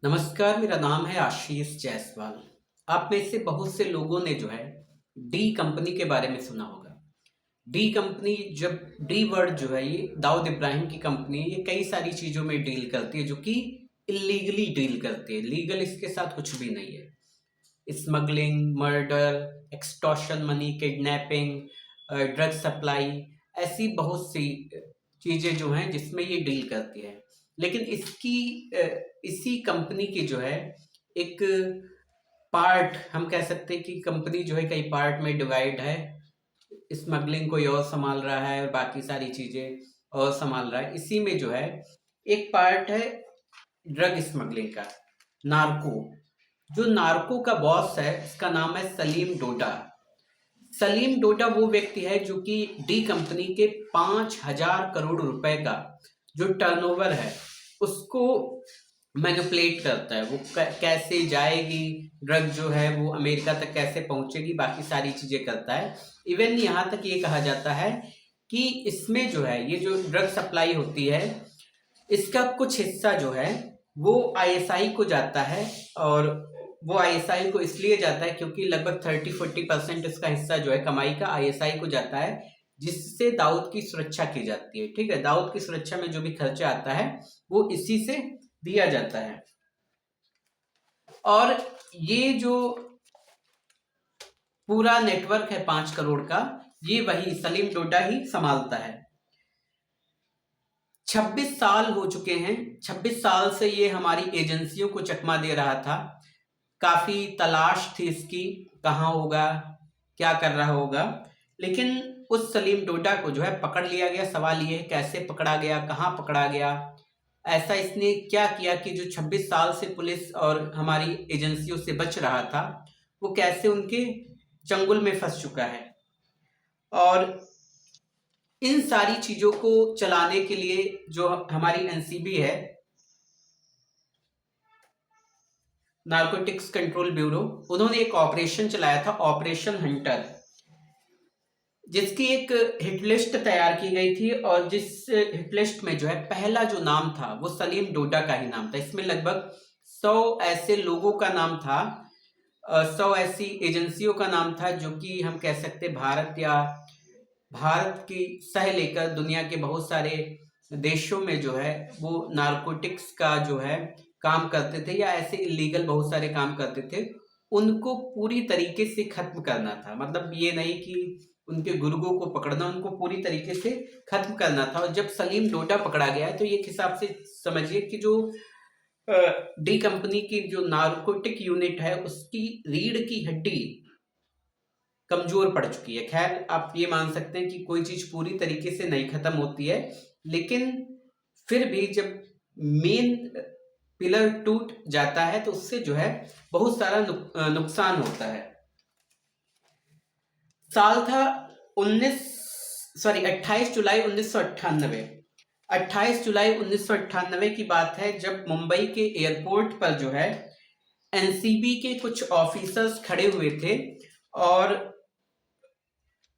नमस्कार, मेरा नाम है आशीष जायसवाल। आप में से बहुत से लोगों ने जो है डी कंपनी के बारे में सुना होगा। डी कंपनी, जब डी वर्ड जो है ये दाऊद इब्राहिम की कंपनी है, ये कई सारी चीज़ों में डील करती है जो कि इलीगली डील करती है। लीगल इसके साथ कुछ भी नहीं है। Smuggling, murder, extortion money, kidnapping, drug supply, ऐसी बहुत सी चीज़ें जो हैं जिसमें ये डील करती है। लेकिन इसी कंपनी की जो है एक पार्ट, हम कह सकते हैं कि कंपनी जो है कई पार्ट में डिवाइड है। स्मगलिंग कोई और संभाल रहा है और बाकी सारी चीज़ें और संभाल रहा है। इसी में जो है एक पार्ट है ड्रग स्मगलिंग का, नार्को। जो नार्को का बॉस है उसका नाम है सलीम डोडा। सलीम डोडा वो व्यक्ति है जो कि डी कंपनी के 5,000 करोड़ रुपए का जो टर्नओवर है उसको मैनिपुलेट करता है। वो कैसे जाएगी ड्रग जो है वो अमेरिका तक कैसे पहुंचेगी, बाकी सारी चीजें करता है। इवन यहाँ तक ये कहा जाता है कि इसमें जो है ये जो ड्रग सप्लाई होती है इसका कुछ हिस्सा जो है वो आईएसआई को जाता है। और वो आईएसआई को इसलिए जाता है क्योंकि लगभग 30-40% इसका हिस्सा जो है कमाई का आईएसआई को जाता है, जिससे दाऊद की सुरक्षा की जाती है। ठीक है, दाऊद की सुरक्षा में जो भी खर्चा आता है वो इसी से दिया जाता है। और ये जो पूरा नेटवर्क है 5 करोड़ का, ये वही सलीम डोडा ही संभालता है। 26 साल हो चुके हैं। 26 साल से ये हमारी एजेंसियों को चकमा दे रहा था। काफी तलाश थी इसकी, कहाँ होगा, क्या कर रहा होगा, लेकिन उस सलीम डोडा को जो है पकड़ लिया गया। सवाल ये है कैसे पकड़ा गया, कहाँ पकड़ा गया, ऐसा इसने क्या किया कि जो 26 साल से पुलिस और हमारी एजेंसियों से बच रहा था वो कैसे उनके चंगुल में फंस चुका है। और इन सारी चीजों को चलाने के लिए जो हमारी एनसीबी है, नारकोटिक्स कंट्रोल ब्यूरो, उन्होंने एक ऑपरेशन चलाया था, ऑपरेशन हंटर, जिसकी एक हिट लिस्ट तैयार की गई थी। और जिस हिट लिस्ट में जो है पहला जो नाम था वो सलीम डोडा का ही नाम था। इसमें लगभग 100 ऐसे लोगों का नाम था, 100 ऐसी एजेंसियों का नाम था जो कि हम कह सकते भारत की सह लेकर दुनिया के बहुत सारे देशों में जो है वो नारकोटिक्स का जो है काम करते थे या ऐसे इलीगल बहुत सारे काम करते थे। उनको पूरी तरीके से खत्म करना था। मतलब ये नहीं कि उनके गुर्गों को पकड़ना, उनको पूरी तरीके से खत्म करना था। और जब सलीम डोडा पकड़ा गया तो एक हिसाब से समझिए कि जो डी कंपनी की जो नारकोटिक यूनिट है उसकी रीढ़ की हड्डी कमजोर पड़ चुकी है। खैर, आप ये मान सकते हैं कि कोई चीज पूरी तरीके से नहीं खत्म होती है, लेकिन फिर भी जब मेन पिलर टूट जाता है तो उससे जो है बहुत सारा नुकसान होता है। साल था 28 जुलाई 1998। 28 जुलाई 1998 की बात है जब मुंबई के एयरपोर्ट पर जो है एनसीबी के कुछ ऑफिसर्स खड़े हुए थे। और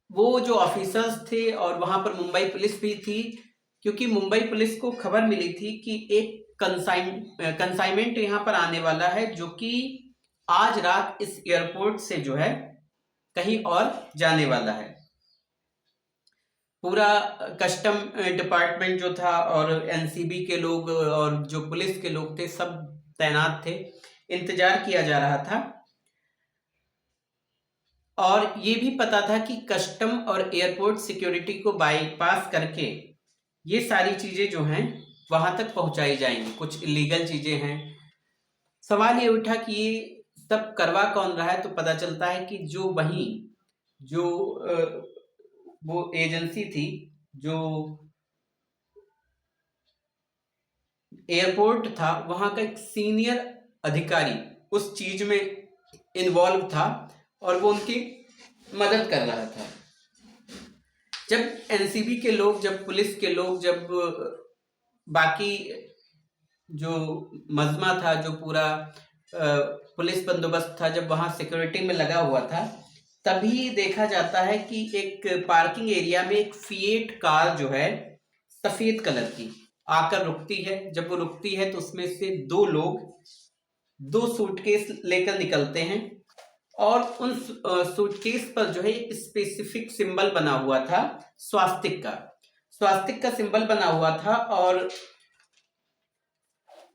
वो जो ऑफिसर्स थे और वहां पर मुंबई पुलिस भी थी, क्योंकि मुंबई पुलिस को खबर मिली थी कि एक कंसाइनमेंट यहां पर आने वाला है जो कि आज रात इस एयरपोर्ट से जो है कहीं और जाने वाला है। पूरा कस्टम डिपार्टमेंट जो था और एनसीबी के लोग और जो पुलिस के लोग थे सब तैनात थे, इंतजार किया जा रहा था। और ये भी पता था कि कस्टम और एयरपोर्ट सिक्योरिटी को बाईपास करके ये सारी चीजें जो हैं वहां तक पहुंचाई जाएंगी। कुछ इलीगल चीजें हैं। सवाल ये उठा कि ये सब करवा कौन रहा है, तो पता चलता है कि जो वो एजेंसी थी, जो एयरपोर्ट था, वहां का एक सीनियर अधिकारी उस चीज में इन्वॉल्व था और वो उनकी मदद कर रहा था। जब एनसीबी के लोग, जब पुलिस के लोग, जब बाकी जो मजमा था, जो पूरा पुलिस बंदोबस्त था, जब वहां सिक्योरिटी में लगा हुआ था, तभी देखा जाता है कि एक पार्किंग एरिया में एक फिएट कार जो है सफेद कलर की आकर रुकती है। जब वो रुकती है तो उसमें से 2 लोग दो सूटकेस लेकर निकलते हैं और उन सूटकेस पर जो है एक स्पेसिफिक सिंबल बना हुआ था, स्वास्तिक का सिंबल बना हुआ था। और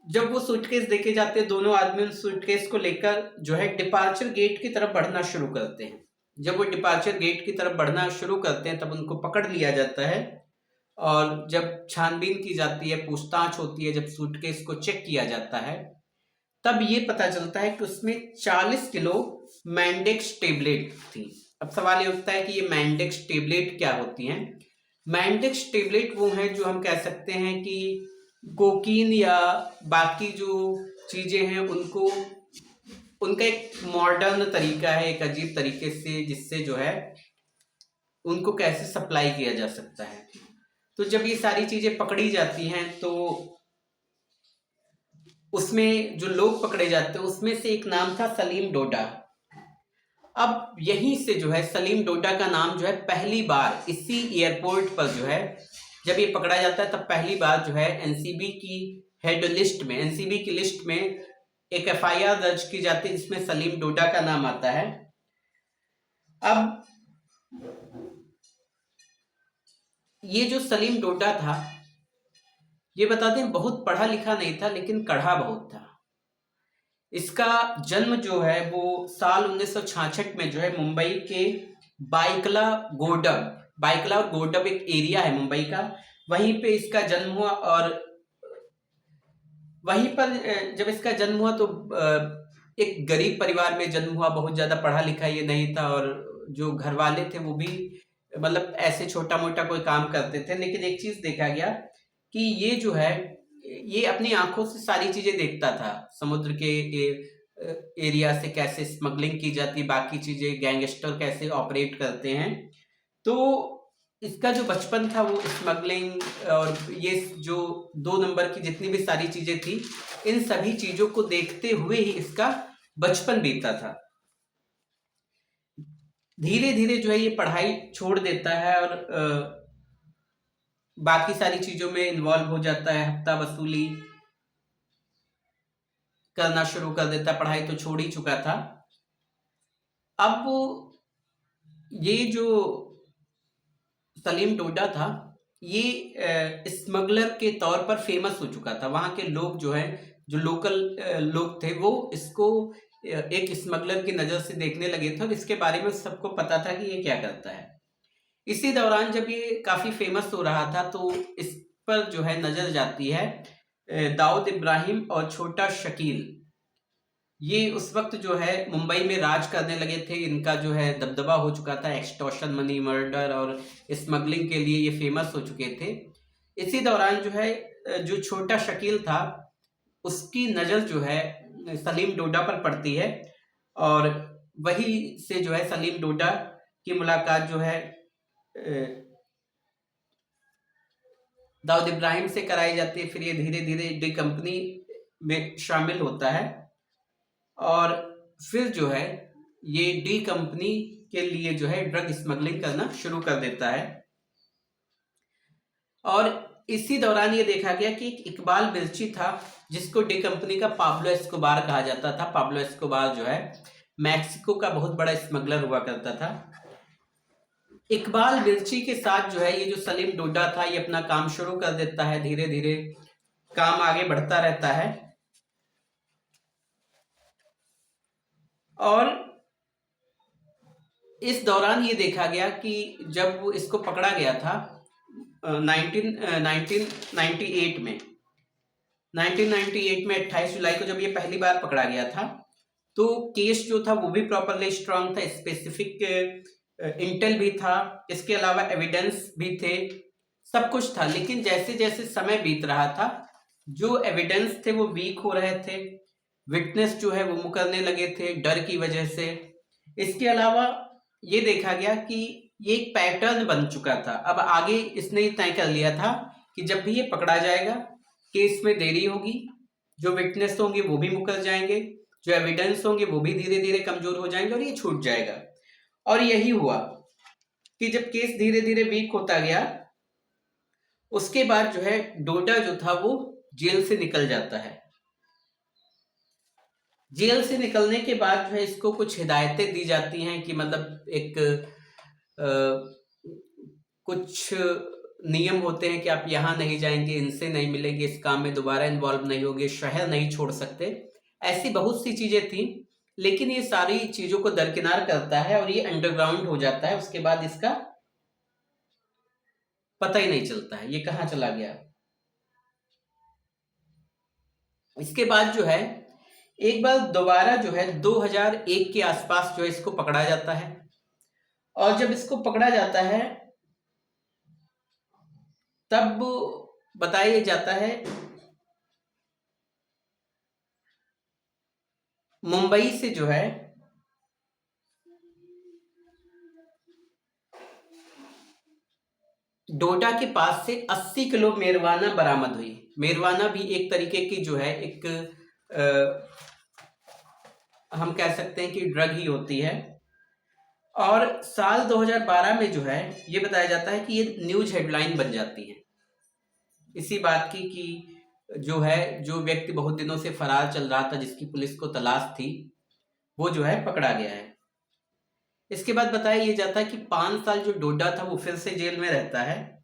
जब वो सूटकेस देके जाते हैं, दोनों आदमी उन सूटकेस को लेकर जो है डिपार्चर गेट की तरफ बढ़ना शुरू करते हैं। जब वो डिपार्चर गेट की तरफ बढ़ना शुरू करते हैं तब उनको पकड़ लिया जाता है और जब छानबीन की जाती है, पूछताछ होती है, जब सूटकेस को चेक किया जाता है, तब ये पता चलता है कि उसमें 40 किलो मैंडेक्स टेबलेट थी। अब सवाल ये उठता है कि ये मैंडेक्स टेबलेट क्या होती हैं। मैंडेक्स टेबलेट वो हैं जो हम कह सकते हैं कि कोकीन या बाकी जो चीजें हैं उनको, उनका एक मॉडर्न तरीका है, एक अजीब तरीके से, जिससे जो है उनको कैसे सप्लाई किया जा सकता है। तो जब ये सारी चीजें पकड़ी जाती हैं तो उसमें जो लोग पकड़े जाते हैं उसमें से एक नाम था सलीम डोडा। अब यहीं से जो है सलीम डोडा का नाम जो है पहली बार इसी एयरपोर्ट पर जो है जब ये पकड़ा जाता है तब पहली बार जो है एनसीबी की हेड लिस्ट में, एनसीबी की लिस्ट में एक एफआईआर दर्ज की जाती है जिसमें सलीम डोडा का नाम आता है। अब ये जो सलीम डोडा था, ये बताते हैं बहुत पढ़ा लिखा नहीं था लेकिन कढ़ा बहुत था। इसका जन्म जो है वो साल 1966 में जो है मुंबई के बाइकला और गोडब एक एरिया है मुंबई का, वहीं पे इसका जन्म हुआ। और वहीं पर जब इसका जन्म हुआ तो एक गरीब परिवार में जन्म हुआ, बहुत ज्यादा पढ़ा लिखा ये नहीं था और जो घर वाले थे वो भी मतलब ऐसे छोटा मोटा कोई काम करते थे। लेकिन एक चीज देखा गया कि ये जो है ये अपनी आंखों से सारी चीजें देखता था, समुद्र के एरिया से कैसे स्मगलिंग की जाती है, बाकी चीजें, गैंगस्टर कैसे ऑपरेट करते हैं। तो इसका जो बचपन था वो स्मगलिंग और ये जो 2 नंबर की जितनी भी सारी चीजें थी, इन सभी चीजों को देखते हुए ही इसका बचपन बीता था। धीरे धीरे जो है ये पढ़ाई छोड़ देता है और बाकी सारी चीजों में इन्वॉल्व हो जाता है, हफ्ता वसूली करना शुरू कर देता है, पढ़ाई तो छोड़ ही चुका था। अब ये जो सलीम डोडा था ये स्मगलर के तौर पर फेमस हो चुका था। वहां के लोग जो है, जो लोकल लोग थे, वो इसको एक स्मगलर की नजर से देखने लगे थे और इसके बारे में सबको पता था कि ये क्या करता है। इसी दौरान जब ये काफी फेमस हो रहा था तो इस पर जो है नजर जाती है दाऊद इब्राहिम और छोटा शकील। ये उस वक्त जो है मुंबई में राज करने लगे थे, इनका जो है दबदबा हो चुका था, एक्सटॉर्शन, मनी मर्डर और स्मगलिंग के लिए ये फेमस हो चुके थे। इसी दौरान जो है जो छोटा शकील था उसकी नज़र जो है सलीम डोडा पर पड़ती है और वही से जो है सलीम डोडा की मुलाकात जो है दाऊद इब्राहिम से कराई जाती है। फिर ये धीरे धीरे डी कंपनी में शामिल होता है और फिर जो है ये डी कंपनी के लिए जो है ड्रग स्मगलिंग करना शुरू कर देता है। और इसी दौरान ये देखा गया कि एक इकबाल मिर्ची था जिसको डी कंपनी का पाब्लो एस्कोबार कहा जाता था। पाब्लो एस्कोबार जो है मैक्सिको का बहुत बड़ा स्मगलर हुआ करता था। इकबाल मिर्ची के साथ जो है ये जो सलीम डोडा था ये अपना काम शुरू कर देता है। धीरे धीरे काम आगे बढ़ता रहता है और इस दौरान ये देखा गया कि जब वो इसको पकड़ा गया था 1998 में 28 जुलाई को जब ये पहली बार पकड़ा गया था तो केस जो था वो भी प्रॉपरली स्ट्रांग था, स्पेसिफिक इंटेल भी था, इसके अलावा एविडेंस भी थे, सब कुछ था। लेकिन जैसे जैसे समय बीत रहा था जो एविडेंस थे वो वीक हो रहे थे, विटनेस जो है वो मुकरने लगे थे डर की वजह से। इसके अलावा ये देखा गया कि ये एक पैटर्न बन चुका था। अब आगे इसने तय कर लिया था कि जब भी ये पकड़ा जाएगा केस में देरी होगी, जो विटनेस होंगे वो भी मुकर जाएंगे, जो एविडेंस होंगे वो भी धीरे धीरे कमजोर हो जाएंगे और ये छूट जाएगा। और यही हुआ कि जब केस धीरे धीरे वीक होता गया उसके बाद जो है डोडा जो था वो जेल से निकल जाता है। जेल से निकलने के बाद जो है इसको कुछ हिदायतें दी जाती हैं कि मतलब एक कुछ नियम होते हैं कि आप यहाँ नहीं जाएंगे, इनसे नहीं मिलेंगे, इस काम में दोबारा इन्वॉल्व नहीं होंगे, शहर नहीं छोड़ सकते। ऐसी बहुत सी चीजें थी, लेकिन ये सारी चीजों को दरकिनार करता है और ये अंडरग्राउंड हो जाता है। उसके बाद इसका पता ही नहीं चलता है ये कहाँ चला गया। इसके बाद जो है एक बार दोबारा जो है 2001 के आसपास जो है इसको पकड़ा जाता है, और जब इसको पकड़ा जाता है तब बताया जाता है मुंबई से जो है डोडा के पास से 80 किलो मेरवाना बरामद हुई। मेरवाना भी एक तरीके की जो है एक हम कह सकते हैं कि ड्रग ही होती है। और साल 2012 में जो है ये बताया जाता है कि ये न्यूज हेडलाइन बन जाती है इसी बात की कि जो है जो व्यक्ति बहुत दिनों से फरार चल रहा था, जिसकी पुलिस को तलाश थी, वो जो है पकड़ा गया है। इसके बाद बताया ये जाता है कि 5 साल जो डोडा था वो फिर से जेल में रहता है,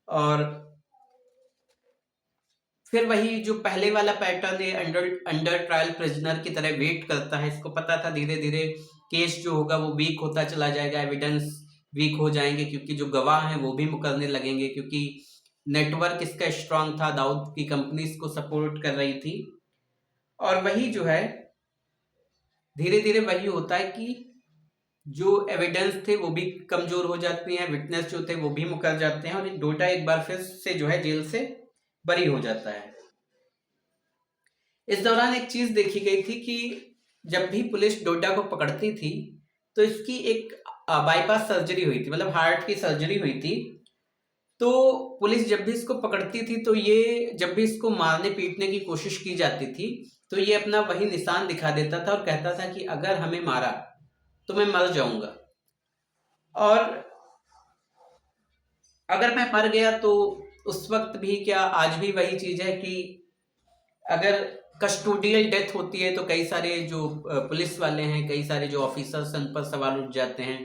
और फिर वही जो पहले वाला पैटर्न है, अंडर ट्रायल प्रिजनर की तरह वेट करता है। इसको पता था धीरे धीरे केस जो होगा वो वीक होता चला जाएगा, एविडेंस वीक हो जाएंगे, क्योंकि जो गवाह हैं वो भी मुकरने लगेंगे, क्योंकि नेटवर्क इसका स्ट्रांग था, दाऊद की कंपनी इसको सपोर्ट कर रही थी। और वही जो है धीरे धीरे वही होता है कि जो एविडेंस थे वो भी कमजोर हो जाती हैं, विटनेस जो थे वो भी मुकर जाते हैं, और डोडा एक बार फिर से जो है जेल से बरी हो जाता है। इस दौरान एक चीज देखी गई थी कि जब भी पुलिस डोडा को पकड़ती थी तो इसकी एक बाईपास सर्जरी हुई थी, मतलब हार्ट की सर्जरी हुई थी। तो पुलिस जब भी इसको पकड़ती थी तो ये जब भी इसको मारने पीटने की कोशिश की जाती थी तो ये अपना वही निशान दिखा देता था और कहता था कि अगर हमें मारा तो मैं मर जाऊंगा, और अगर मैं मर गया तो उस वक्त भी क्या, आज भी वही चीज है कि अगर कस्टोडियल डेथ होती है तो कई सारे जो पुलिस वाले हैं, कई सारे जो ऑफिसर्स उन पर सवाल उठ जाते हैं।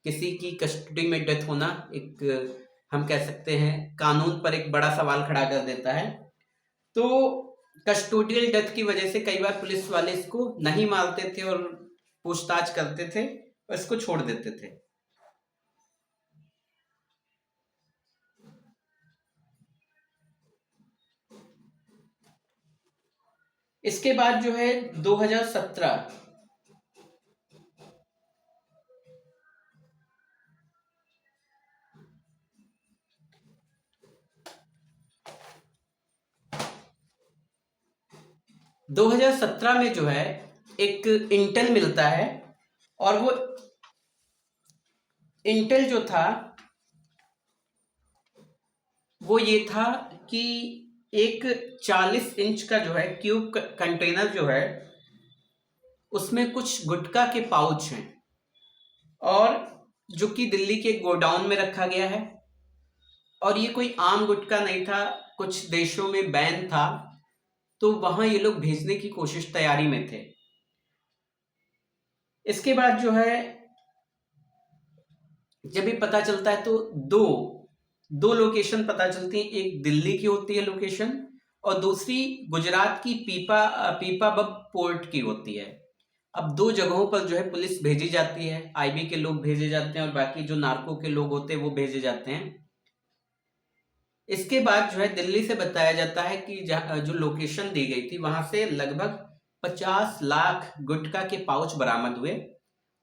किसी की कस्टडी में डेथ होना एक हम कह सकते हैं कानून पर एक बड़ा सवाल खड़ा कर देता है। तो कस्टोडियल डेथ की वजह से कई बार पुलिस वाले इसको नहीं मारते थे और पूछताछ करते थे और इसको छोड़ देते थे। इसके बाद जो है 2017 2017 में जो है एक इंटेल मिलता है, और वो इंटेल जो था वो ये था कि एक 40 इंच का जो है क्यूब कंटेनर जो है उसमें कुछ गुटखा के पाउच हैं, और जो कि दिल्ली के गोडाउन में रखा गया है। और ये कोई आम गुटखा नहीं था, कुछ देशों में बैन था, तो वहां ये लोग भेजने की कोशिश तैयारी में थे। इसके बाद जो है जब ये पता चलता है तो दो दो लोकेशन पता चलती हैं, एक दिल्ली की होती है लोकेशन और दूसरी गुजरात की पीपाबब पोर्ट की होती है। अब दो जगहों पर जो है पुलिस भेजी जाती है, आईबी के लोग भेजे जाते हैं और बाकी जो नार्को के लोग होते हैं वो भेजे जाते हैं। इसके बाद जो है दिल्ली से बताया जाता है कि जो लोकेशन दी गई थी वहां से लगभग 50 लाख गुटखा के पाउच बरामद हुए।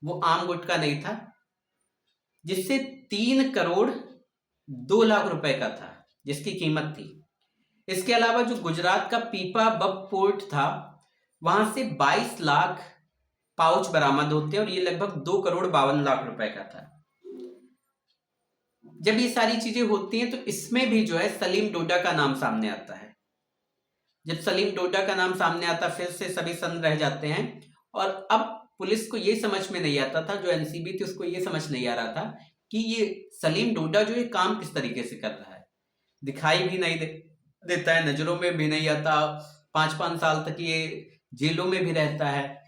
वो आम गुटखा नहीं था, जिससे 3 करोड़ 2 लाख रुपए का था जिसकी कीमत थी। इसके अलावा जो गुजरात का पीपा बब पोर्ट था वहां से 22 लाख पाउच बरामद होते हैं और ये लगभग 2 करोड़ 52 लाख रुपए का था। जब ये सारी चीजें होती हैं तो इसमें भी जो है सलीम डोडा का नाम सामने आता है। जब सलीम डोडा का नाम सामने आता फिर से सभी सन्न रह जाते हैं, और अब पुलिस को ये समझ में नहीं आता था, जो एनसीबी थी उसको ये समझ नहीं आ रहा था कि ये सलीम डोडा जो ये काम किस तरीके से कर रहा है। दिखाई भी नहीं देता है, नजरों में भी नहीं आता, 5-5 साल तक ये जेलों में भी रहता है।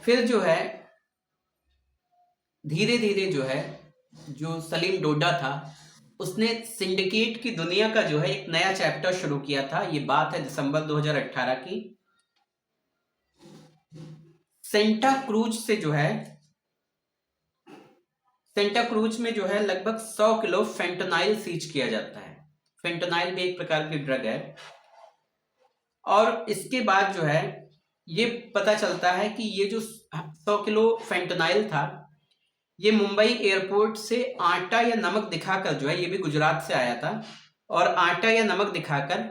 फिर जो है धीरे धीरे जो है जो सलीम डोडा था उसने सिंडिकेट की दुनिया का जो है एक नया चैप्टर शुरू किया था। ये बात है दिसंबर 2018 की। सेंटा क्रूज से जो है सेंटा क्रूज में जो है लगभग 100 किलो फेंटनाइल सीज किया जाता है। फेंटनाइल भी एक प्रकार की ड्रग है। और इसके बाद जो है ये पता चलता है कि ये जो 100 किलो फेंटनाइल था ये मुंबई एयरपोर्ट से आटा या नमक दिखाकर जो है, ये भी गुजरात से आया था, और आटा या नमक दिखाकर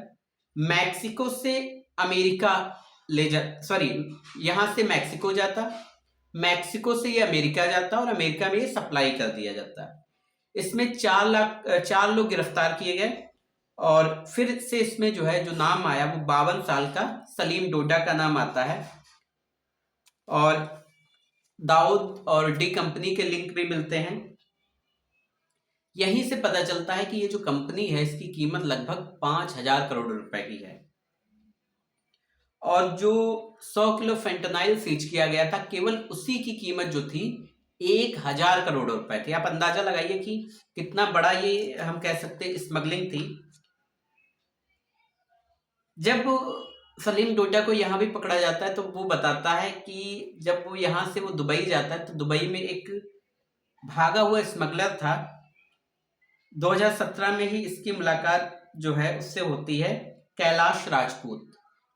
मैक्सिको से अमेरिका ले जा सॉरी यहां से मैक्सिको जाता, मैक्सिको से ये अमेरिका जाता और अमेरिका में ये सप्लाई कर दिया जाता। इसमें 4 लोग गिरफ्तार किए गए और फिर से इसमें जो है जो नाम आया वो 52 साल का सलीम डोडा का नाम आता है। और दाऊद और डी कंपनी के लिंक भी मिलते हैं। यहीं से पता चलता है कि ये जो कंपनी है इसकी कीमत लगभग 5,000 करोड़ रुपए की है। और जो 100 किलो फेंटनाइल सीज किया गया था केवल उसी की कीमत जो थी 1,000 करोड़ रुपए थी। आप अंदाजा लगाइए कि कितना बड़ा ये हम कह सकते स्मगलिंग थी। जब सलीम डोडा को यहाँ भी पकड़ा जाता है तो वो बताता है कि जब वो यहाँ से वो दुबई जाता है तो दुबई में एक भागा हुआ स्मगलर था। 2017 में ही इसकी मुलाकात जो है उससे होती है कैलाश राजपूत।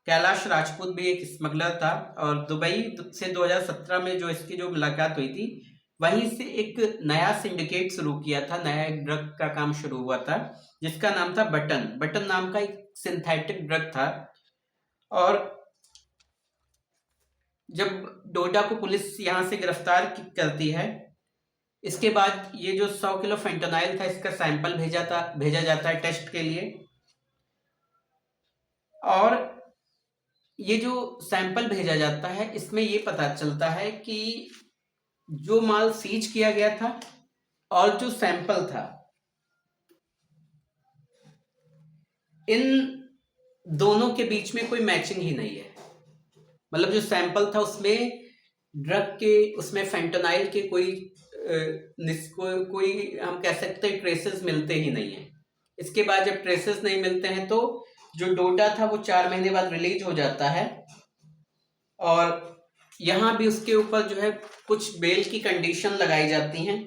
कैलाश राजपूत भी एक स्मगलर था और दुबई से 2017 में जो इसकी जो मुलाकात हुई थी वहीं से एक नया सिंडिकेट शुरू किया था, नया एक ड्रग का काम शुरू हुआ था जिसका नाम था बटन। बटन नाम का एक सिंथेटिक ड्रग था। और जब डोडा को पुलिस यहाँ से गिरफ्तार करती है इसके बाद ये जो 100 किलो फेंटनाइल था इसका सैंपल भेजा जाता है टेस्ट के लिए। और ये जो सैंपल भेजा जाता है इसमें ये पता चलता है कि जो माल सीज किया गया था और जो सैंपल था इन दोनों के बीच में कोई मैचिंग ही नहीं है। मतलब जो सैंपल था उसमें ड्रग के उसमें फेंटनाइल के कोई हम कह सकते हैं ट्रेसेस मिलते ही नहीं है। इसके बाद जब ट्रेसेस नहीं मिलते हैं तो जो डोडा था वो 4 महीने बाद रिलीज हो जाता है। और यहाँ भी उसके ऊपर जो है कुछ बेल की कंडीशन लगाई जाती हैं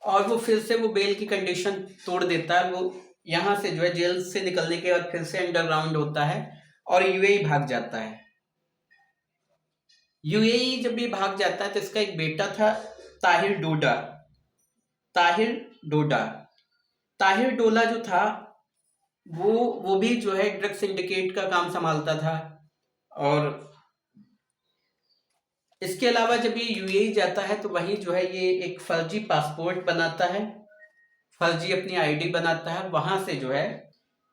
और वो फिर से वो बेल की कंडीशन तोड़ देता है। वो यहाँ से जो है जेल से निकलने के बाद फिर से अंडरग्राउंड होता है और यूएई भाग जाता है। यूएई जब ये भाग जाता है तो इसका एक बेटा था ताहिर डोडा। ताहिर डोडा ताहिर डोला जो था वो भी जो है ड्रग सिंडिकेट का काम संभालता था। और इसके अलावा जब ये यूएई जाता है तो वहीं जो है ये एक फर्जी पासपोर्ट बनाता है, फर्जी अपनी आईडी बनाता है। वहां से जो है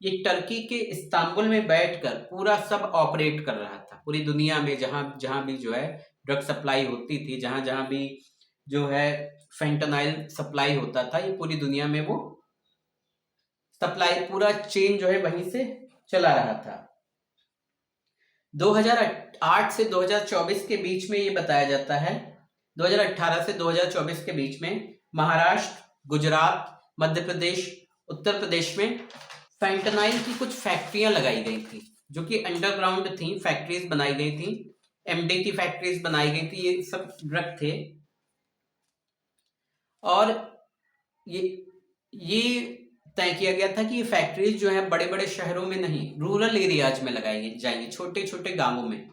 ये टर्की के इस्तांबुल में बैठकर पूरा सब ऑपरेट कर रहा था। पूरी दुनिया में जहां जहां भी जो है ड्रग सप्लाई होती थी, जहां जहां भी जो है फेंटनाइल सप्लाई होता था, ये पूरी दुनिया में वो सप्लाई पूरा चेन जो है वहीं से चला रहा था। 2008 से 2024 के बीच में ये बताया जाता है, 2018 से 2024 के बीच में महाराष्ट्र, गुजरात, मध्य प्रदेश, उत्तर प्रदेश में फेंटनाइल की कुछ फैक्ट्रियां लगाई गई थी जो कि अंडरग्राउंड थी, फैक्ट्रीज बनाई गई थी, एमडी की फैक्ट्रीज बनाई गई थी। ये सब ड्रग थे। और ये तय किया गया था कि ये फैक्ट्रीज जो है बड़े बड़े शहरों में नहीं, रूरल एरियाज में लगाई जाएंगी, छोटे छोटे गांवों में।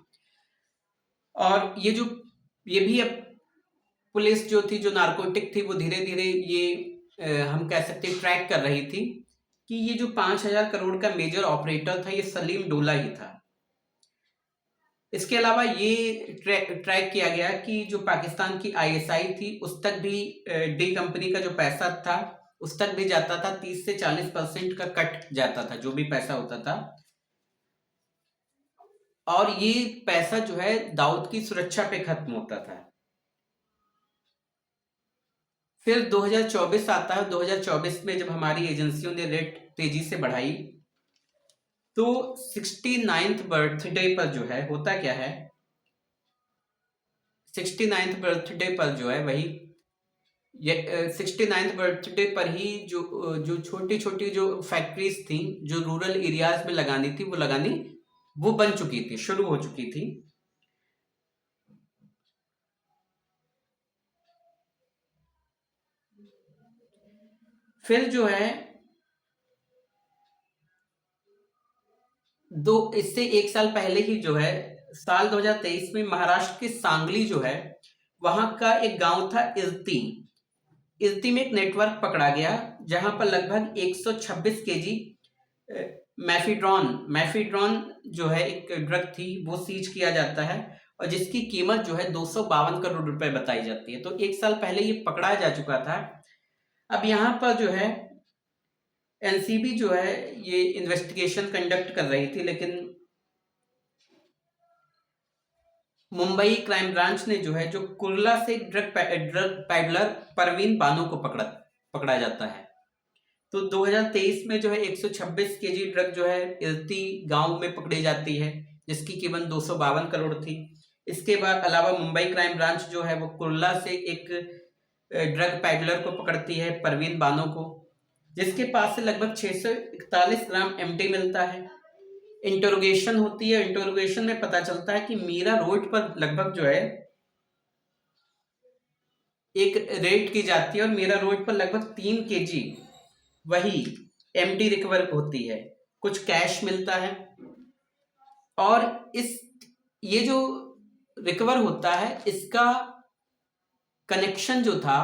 और ये भी अब पुलिस जो थी, जो नारकोटिक थी, वो धीरे धीरे ये हम कह सकते ट्रैक कर रही थी कि ये जो 5,000 करोड़ का मेजर ऑपरेटर था ये सलीम डोला ही था। इसके अलावा ये ट्रैक किया गया कि जो पाकिस्तान की आईएसआई थी उस तक भी डी कंपनी का जो पैसा था उस तक भी जाता था। 30 से 40% का कट जाता था जो भी पैसा होता था। और ये पैसा जो है दाऊद की सुरक्षा पे खत्म होता था। फिर 2024 आता है। 2024 में जब हमारी एजेंसियों ने रेट तेजी से बढ़ाई तो 69th बर्थडे पर जो है होता क्या है, 69th बर्थडे पर जो है वही, ये 69th बर्थडे पर ही जो छोटी छोटी जो फैक्ट्रीज थी जो रूरल एरियाज में लगानी थी वो बन चुकी थी, शुरू हो चुकी थी। फिर जो है इससे एक साल पहले ही जो है साल 2023 में महाराष्ट्र के सांगली जो है वहां का एक गांव था इर्ती। इर्ती में एक नेटवर्क पकड़ा गया जहां पर लगभग 126 केजी मैफिड्रॉन जो है एक ड्रग थी वो सीज किया जाता है और जिसकी कीमत जो है 252 करोड़ रुपए बताई जाती है। तो एक साल पहले ये पकड़ा जा चुका था। अब यहाँ पर जो है एनसीबी जो है ये इन्वेस्टिगेशन कंडक्ट कर रही थी, लेकिन मुंबई क्राइम ब्रांच ने जो है जो कुर्ला से ड्रग पैडलर परवीन बानो को पकड़ा जाता है। तो 2023 में जो है 126 केजी ड्रग जो है इर्ती गांव में पकड़ी जाती है जिसकी कीमत 252 करोड़ थी। इसके बाद अलावा मुंबई क्राइम ब्रांच जो है वो कुर्ला से एक ड्रग पैडलर को पकड़ती है परवीन बानो को, जिसके पास से लगभग 641 ग्राम एमडी मिलता है। इंटरोगेशन होती है, इंटरोगेशन में पता चलता है कि मीरा रोड पर लगभग जो है एक रेड की जाती है और मीरा रोड पर लगभग 3 केजी वही एमडी रिकवर होती है, कुछ कैश मिलता है। और ये जो रिकवर होता है इसका कनेक्शन जो था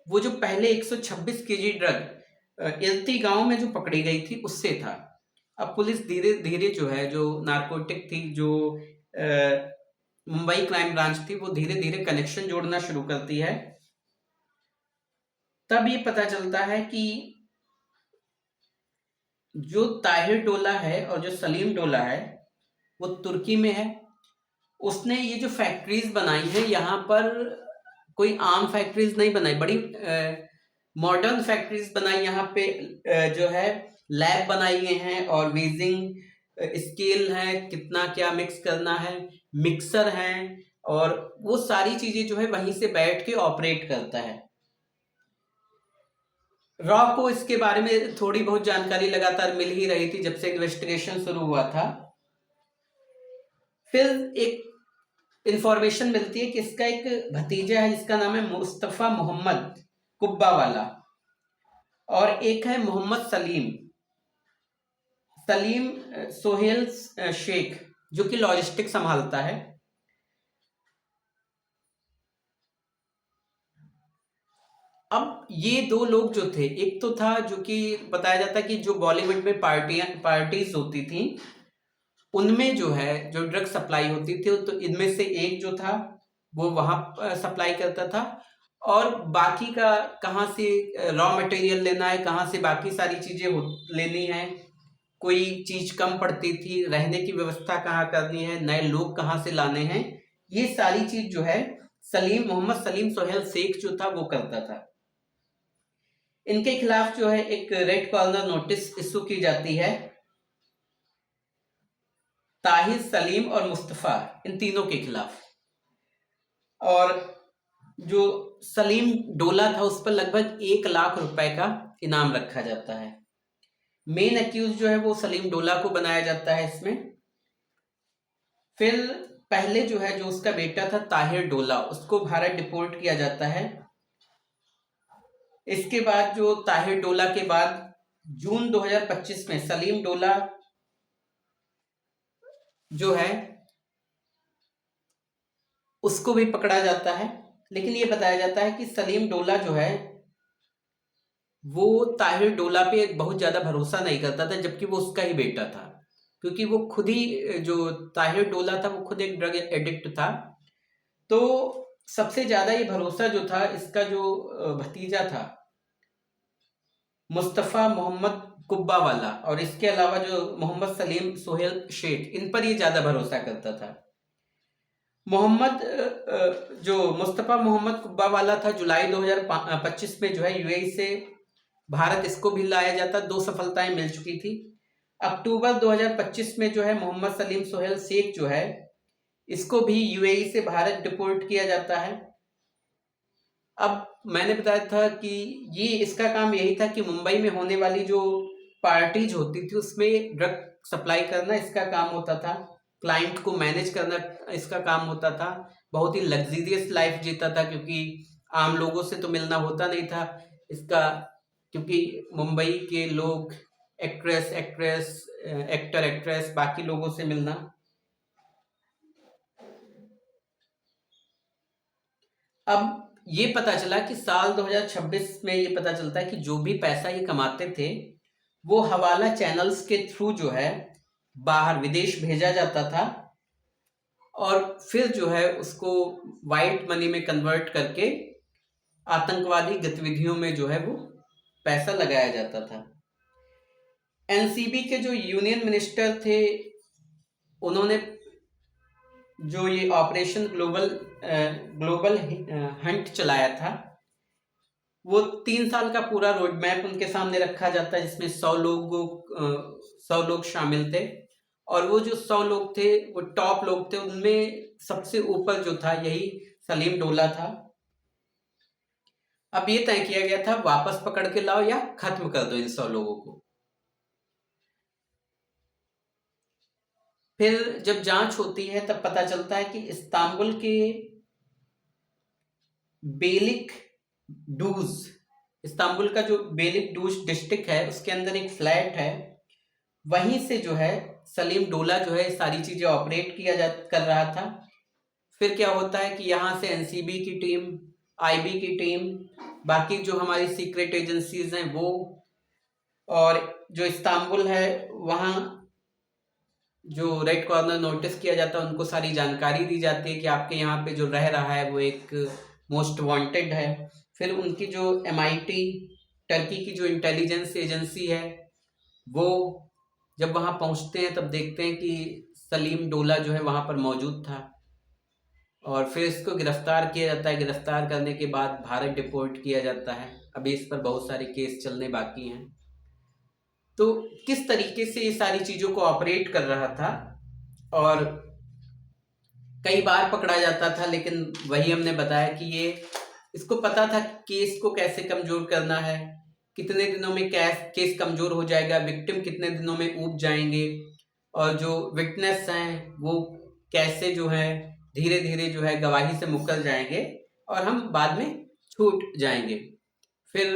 वो जो पहले 126 केजी ड्रग इल्ती गांव में जो पकड़ी गई थी उससे था। अब पुलिस धीरे धीरे जो है जो नारकोटिक थी जो मुंबई क्राइम ब्रांच थी वो धीरे धीरे कनेक्शन जोड़ना शुरू करती है। तब ये पता चलता है कि जो ताहिर डोला है और जो सलीम डोला है वो तुर्की में है। उसने ये जो फैक्ट्रीज बनाई है यहाँ पर कोई आम फैक्ट्रीज नहीं बनाई, बड़ी मॉडर्न फैक्ट्रीज बनाई। यहाँ पे जो है लैब बनाई गए हैं और वेजिंग स्केल है, कितना क्या मिक्स करना है, मिक्सर है और वो सारी चीजें जो है वहीं से बैठ के ऑपरेट करता है। रॉ को इसके बारे में थोड़ी बहुत जानकारी लगातार मिल ही रही थी जब से इन्वेस्टिगेशन शुरू हुआ था। फिर एक इंफॉर्मेशन मिलती है कि इसका एक भतीजा है जिसका नाम है मुस्तफा मोहम्मद कुब्बा वाला और एक है मोहम्मद सलीम सोहेल शेख जो कि लॉजिस्टिक संभालता है। अब ये दो लोग जो थे, एक तो था जो कि बताया जाता है कि जो बॉलीवुड में पार्टीज होती थी उनमें जो है जो ड्रग सप्लाई होती थी तो इनमें से एक जो था वो वहां सप्लाई करता था और बाकी का कहाँ से रॉ मटेरियल लेना है, कहाँ से बाकी सारी चीजें लेनी है, कोई चीज कम पड़ती थी, रहने की व्यवस्था कहाँ करनी है, नए लोग कहाँ से लाने हैं, ये सारी चीज जो है मोहम्मद सलीम सोहेल शेख जो था वो करता था। इनके खिलाफ जो है एक रेड कॉर्नर नोटिस इशू की जाती है ताहिर, सलीम और मुस्तफा, इन तीनों के खिलाफ। और जो सलीम डोला था उस पर लगभग 1 लाख रुपए का इनाम रखा जाता है। मेन एक्यूज जो है वो सलीम डोला को बनाया जाता है इसमें। फिर पहले जो है जो उसका बेटा था ताहिर डोला उसको भारत डिपोर्ट किया जाता है। इसके बाद जो ताहिर डोला के बाद जून 2025 में सलीम डोला जो है उसको भी पकड़ा जाता है, लेकिन ये बताया जाता है कि सलीम डोला जो है वो ताहिर डोला पे बहुत ज्यादा भरोसा नहीं करता था जबकि वो उसका ही बेटा था, क्योंकि वो खुद ही जो ताहिर डोला था वो खुद एक ड्रग एडिक्ट था। तो सबसे ज्यादा ये भरोसा जो था इसका जो भतीजा था मुस्तफा मोहम्मद कुब्बा वाला और इसके अलावा जो मोहम्मद सलीम सोहेल शेख, इन पर ये ज्यादा भरोसा करता था। जो मुस्तफा मोहम्मद कुब्बा वाला था जुलाई 2025 में जो है यूएई से भारत इसको भी लाया जाता, 2 सफलताएं मिल चुकी थी। अक्टूबर 2025 में जो है मोहम्मद सलीम सोहेल शेख जो है, इसको भी यूएई से भारत डिपोर्ट किया जाता है। अब मैंने बताया था कि ये इसका काम यही था कि मुंबई में होने वाली जो पार्टीज होती थी उसमें ड्रग सप्लाई करना इसका काम होता था, क्लाइंट को मैनेज करना इसका काम होता था। बहुत ही लग्जरियस लाइफ जीता था क्योंकि आम लोगों से तो मिलना होता नहीं था इसका, क्योंकि मुंबई के लोग एक्ट्रेस एक्टर एक्ट्रेस बाकी लोगों से मिलना। अब ये पता चला कि साल 2026 में ये पता चलता है कि जो भी पैसा ये कमाते थे वो हवाला चैनल्स के थ्रू जो है बाहर विदेश भेजा जाता था और फिर जो है उसको वाइट मनी में कन्वर्ट करके आतंकवादी गतिविधियों में जो है वो पैसा लगाया जाता था। एनसीबी के जो यूनियन मिनिस्टर थे उन्होंने जो ये ऑपरेशन ग्लोबल हंट चलाया था, वो 3 साल का पूरा रोड मैप उनके सामने रखा जाता है जिसमें 100 लोग शामिल थे और वो जो 100 लोग थे वो टॉप लोग थे, उनमें सबसे ऊपर जो था यही सलीम डोला था। अब ये तय किया गया था वापस पकड़ के लाओ या खत्म कर दो इन 100 लोगों को। फिर जब जांच होती है तब पता चलता है कि इस्तांबुल के बेलिक डूज, इस्तांबुल का जो बेलिक डूज डिस्ट्रिक्ट है उसके अंदर एक फ्लैट है, वहीं से जो है सलीम डोला जो है सारी चीजें ऑपरेट कर रहा था। फिर क्या होता है कि यहाँ से एनसीबी की टीम, आईबी की टीम, बाकी जो हमारी सीक्रेट एजेंसीज हैं वो, और जो इस्तांबुल है वहाँ जो रेड कॉर्नर नोटिस किया जाता है उनको सारी जानकारी दी जाती है कि आपके यहाँ पे जो रह रहा है वो एक मोस्ट वांटेड है। फिर उनकी जो एमआईटी टर्की की जो इंटेलिजेंस एजेंसी है वो जब वहाँ पहुँचते हैं तब देखते हैं कि सलीम डोला जो है वहाँ पर मौजूद था और फिर इसको गिरफ्तार किया जाता है। गिरफ्तार करने के बाद भारत डिपोर्ट किया जाता है। अभी इस पर बहुत सारे केस चलने बाकी हैं। तो किस तरीके से ये सारी चीज़ों को ऑपरेट कर रहा था और कई बार पकड़ा जाता था, लेकिन वही हमने बताया कि ये इसको पता था केस को कैसे कमज़ोर करना है, कितने दिनों में केस कमज़ोर हो जाएगा, विक्टिम कितने दिनों में ऊब जाएंगे और जो विटनेस हैं वो कैसे जो है धीरे धीरे जो है गवाही से मुकर जाएंगे और हम बाद में छूट जाएंगे। फिर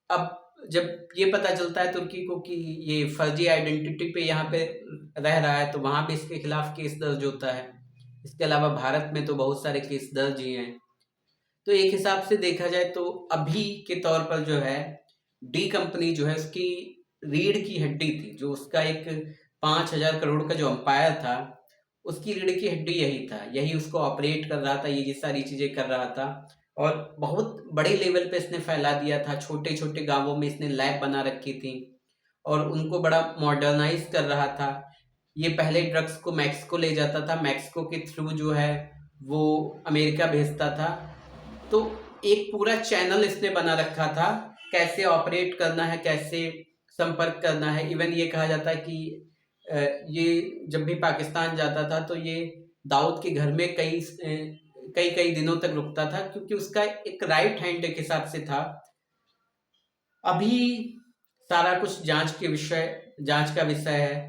अब जब ये पता चलता है तुर्की को कि ये फर्जी आइडेंटिटी पे यहाँ पे रह रहा है तो वहाँ पे इसके खिलाफ केस दर्ज होता है। इसके अलावा भारत में तो बहुत सारे केस दर्ज ही हैं। तो एक हिसाब से देखा जाए तो अभी के तौर पर जो है डी कंपनी जो है उसकी रीढ़ की हड्डी थी, जो उसका एक 5,000 करोड़ का जो अंपायर था उसकी रीढ़ की हड्डी यही था, यही उसको ऑपरेट कर रहा था, ये सारी चीज़ें कर रहा था और बहुत बड़े लेवल पे इसने फैला दिया था। छोटे छोटे गांवों में इसने लैब बना रखी थी और उनको बड़ा मॉडर्नाइज कर रहा था। ये पहले ड्रग्स को मैक्सिको ले जाता था, मैक्सिको के थ्रू जो है वो अमेरिका भेजता था। तो एक पूरा चैनल इसने बना रखा था कैसे ऑपरेट करना है, कैसे संपर्क करना है। इवन ये कहा जाता है कि ये जब भी पाकिस्तान जाता था तो ये दाऊद के घर में कई कई दिनों तक रुकता था क्योंकि उसका एक राइट हैंड एक हिसाब से था। अभी सारा कुछ जांच का विषय है।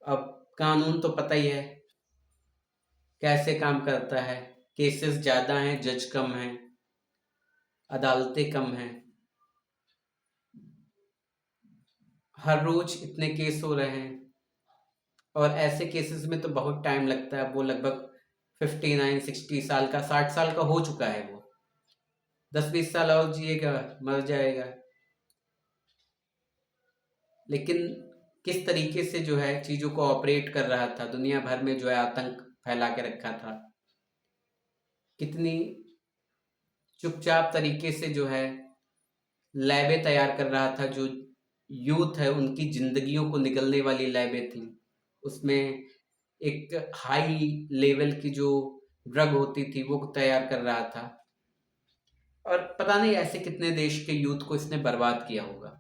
अब कानून तो पता ही है कैसे काम करता है, केसेस ज़्यादा हैं, जज कम हैं, अदालतें कम हैं, हर रोज इतने केस हो रहे हैं और ऐसे केसेस में तो बहुत टाइम लगता है। वो लगभग 59-60 साल का, 60 साल का हो चुका है, वो 10-20 साल और जिएगा, मर जाएगा। लेकिन किस तरीके से जो है चीज़ों को ऑपरेट कर रहा था, दुनिया भर में जो है आतंक फैला के रखा था, कितनी चुपचाप तरीके से जो है लैबें तैयार कर रहा था, जो यूथ है उनकी जिंदगियों को निगलने वाली लैबें थी। उसमें एक हाई लेवल की जो ड्रग होती थी वो तैयार कर रहा था और पता नहीं ऐसे कितने देश के यूथ को इसने बर्बाद किया होगा।